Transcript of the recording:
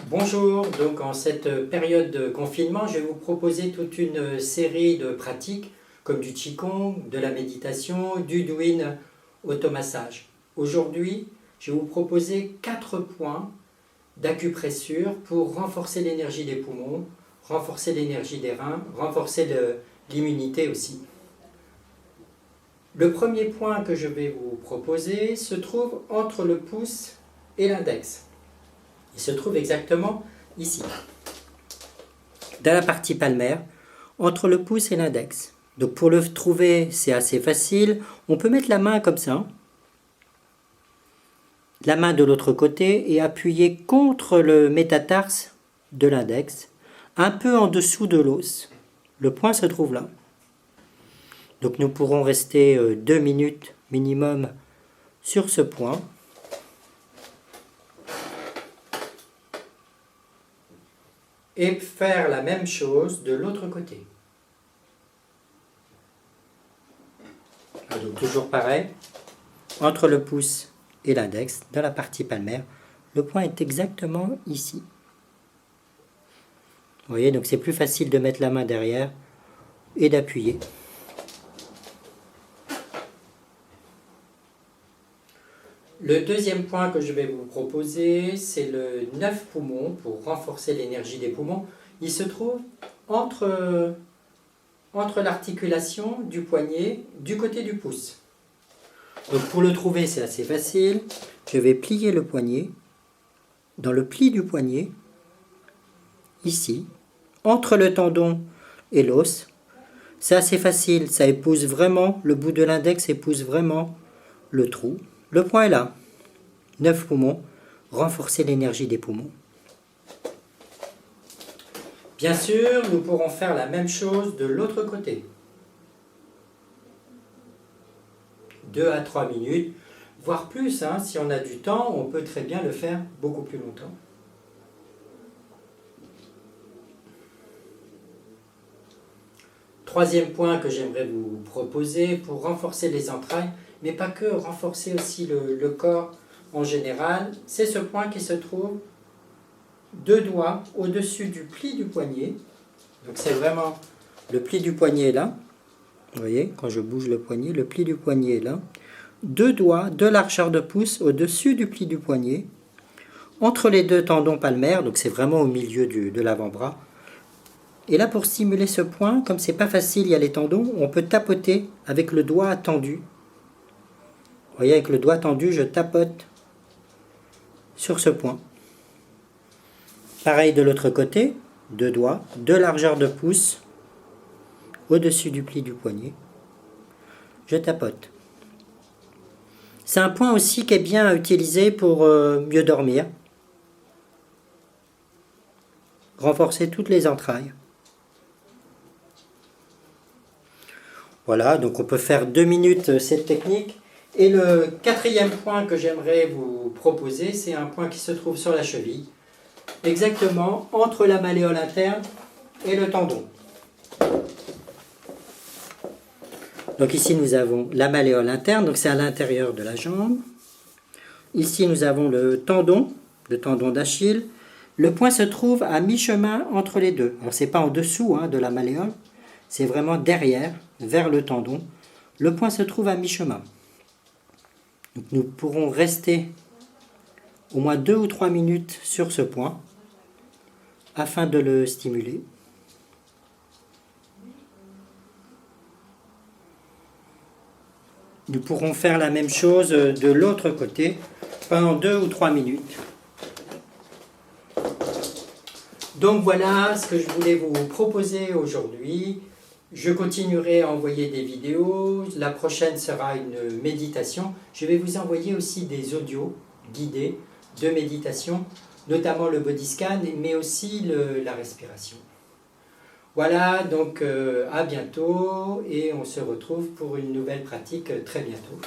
Bonjour, donc en cette période de confinement, je vais vous proposer toute une série de pratiques comme du Qigong, de la méditation, du Douyin automassage. Aujourd'hui, je vais vous proposer 4 points d'acupressure pour renforcer l'énergie des poumons, renforcer l'énergie des reins, renforcer l'immunité aussi. Le premier point que je vais vous proposer se trouve entre le pouce et l'index. Il se trouve exactement ici, dans la partie palmaire, entre le pouce et l'index. Donc pour le trouver, c'est assez facile. On peut mettre la main comme ça, la main de l'autre côté et appuyer contre le métatarse de l'index, un peu en dessous de l'os. Le point se trouve là. Donc nous pourrons rester 2 minutes minimum sur ce point. Et faire la même chose de l'autre côté. Donc toujours pareil, entre le pouce et l'index, dans la partie palmaire, le point est exactement ici. Vous voyez, donc c'est plus facile de mettre la main derrière et d'appuyer. Le deuxième point que je vais vous proposer, c'est le 9 poumons pour renforcer l'énergie des poumons. Il se trouve entre l'articulation du poignet du côté du pouce. Donc pour le trouver, c'est assez facile. Je vais plier le poignet dans le pli du poignet, ici, entre le tendon et l'os. C'est assez facile, ça épouse vraiment, le bout de l'index épouse vraiment le trou. Le point est là. 9 poumons, renforcer l'énergie des poumons. Bien sûr, nous pourrons faire la même chose de l'autre côté. 2 à 3 minutes, voire plus. Si on a du temps, on peut très bien le faire beaucoup plus longtemps. Troisième point que j'aimerais vous proposer pour renforcer les entrailles, mais pas que, renforcer aussi le corps en général, c'est ce point qui se trouve 2 doigts au-dessus du pli du poignet. Donc c'est vraiment le pli du poignet est là. Vous voyez, quand je bouge le poignet, le pli du poignet est là. 2 doigts de largeur de pouce au-dessus du pli du poignet, entre les 2 tendons palmaires, donc c'est vraiment au milieu de l'avant-bras. Et là, pour stimuler ce point, comme c'est pas facile, il y a les tendons, on peut tapoter avec le doigt tendu. Vous voyez, avec le doigt tendu, je tapote sur ce point. Pareil de l'autre côté, 2 doigts, 2 largeurs de pouce au-dessus du pli du poignet. Je tapote. C'est un point aussi qui est bien à utiliser pour mieux dormir. Renforcer toutes les entrailles. Voilà, donc on peut faire 2 minutes cette technique. Et le 4e point que j'aimerais vous proposer, c'est un point qui se trouve sur la cheville, exactement entre la malléole interne et le tendon. Donc ici nous avons la malléole interne, donc c'est à l'intérieur de la jambe. Ici nous avons le tendon d'Achille. Le point se trouve à mi-chemin entre les deux. Alors c'est pas en dessous de la malléole, c'est vraiment derrière, vers le tendon. Le point se trouve à mi-chemin. Donc nous pourrons rester au moins 2 ou 3 minutes sur ce point afin de le stimuler. Nous pourrons faire la même chose de l'autre côté pendant 2 ou 3 minutes. Donc voilà ce que je voulais vous proposer aujourd'hui. Je continuerai à envoyer des vidéos. La prochaine sera une méditation. Je vais vous envoyer aussi des audios guidés de méditation, notamment le body scan, mais aussi la respiration. Voilà, donc à bientôt et on se retrouve pour une nouvelle pratique très bientôt.